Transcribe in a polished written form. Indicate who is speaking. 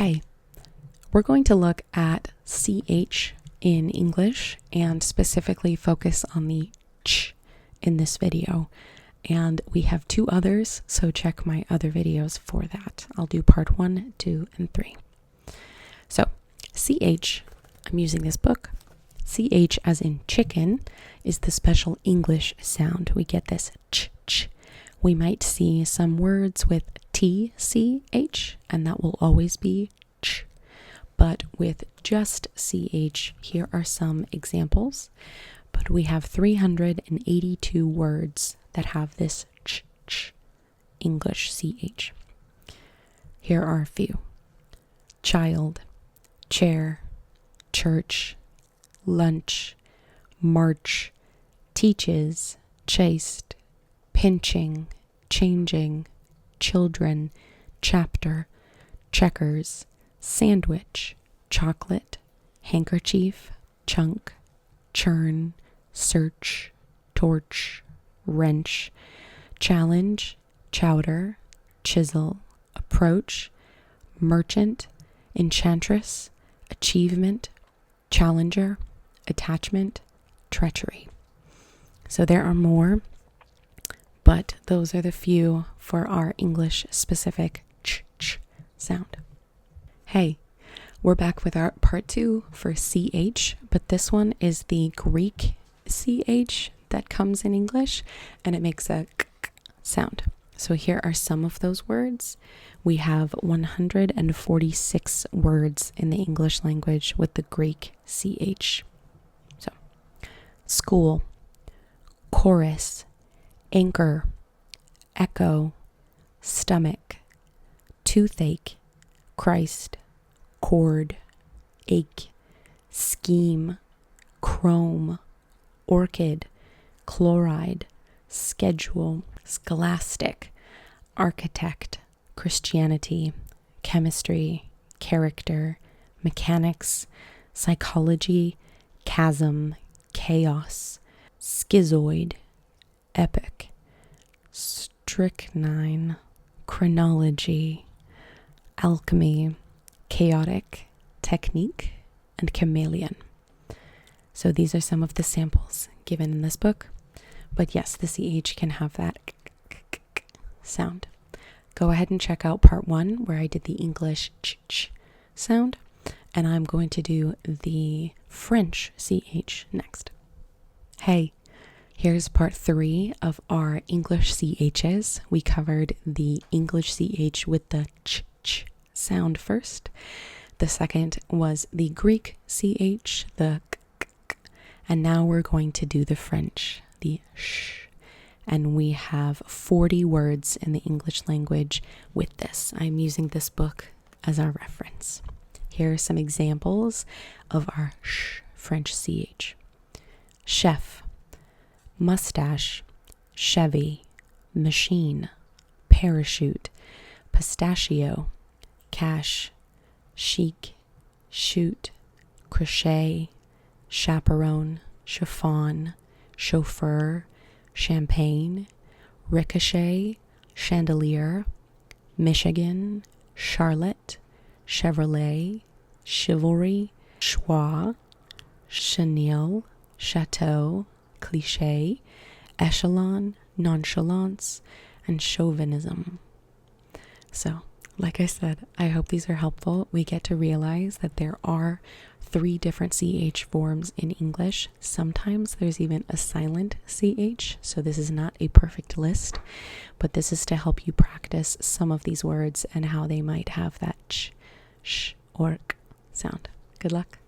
Speaker 1: Hey, we're going to look at CH in English and specifically focus on the ch in this video. And we have 2 others, so check my other videos for that. I'll do part 1, 2, and 3. So, CH, I'm using this book. CH as in chicken is the special English sound. We get this ch. We might see some words with TCH, and that will always be ch. But with just CH, here are some examples. But we have 382 words that have this ch English CH. Here are a few. Child, chair, church, lunch, march, teaches, chaste, pinching, changing, children, chapter, checkers, sandwich, chocolate, handkerchief, chunk, churn, search, torch, wrench, challenge, chowder, chisel, approach, merchant, enchantress, achievement, challenger, attachment, treachery. So there are more, but those are the few for our English specific ch sound. Hey, we're back with our part 2 for CH, but this one is the Greek CH that comes in English, and it makes a k sound. So here are some of those words. We have 146 words in the English language with the Greek CH. So, school, chorus, anchor, echo, stomach, toothache, Christ, cord, ache, scheme, chrome, orchid, chloride, schedule, scholastic, architect, Christianity, chemistry, character, mechanics, psychology, chasm, chaos, schizoid, epic, strychnine, chronology, alchemy, chaotic, technique, and chameleon. So these are some of the samples given in this book. But yes, the CH can have that sound. Go ahead and check out part 1 where I did the English ch sound. And I'm going to do the French CH next. Hey, here's part 3 of our English CHs. We covered the English CH with the ch sound first. The second was the Greek CH, the k, and now we're going to do the French, the sh. And we have 40 words in the English language with this. I'm using this book as our reference. Here are some examples of our sh French CH. Chef, mustache, Chevy, machine, parachute, pistachio, cash, chic, shoot, crochet, chaperone, chiffon, chauffeur, champagne, ricochet, chandelier, Michigan, Charlotte, Chevrolet, chivalry, schwa, chenille, chateau, cliché, echelon, nonchalance, and chauvinism. So, like I said, I hope these are helpful. We get to realize that there are 3 different CH forms in English. Sometimes there's even a silent CH, so this is not a perfect list, but this is to help you practice some of these words and how they might have that ch, sh, or k sound. Good luck.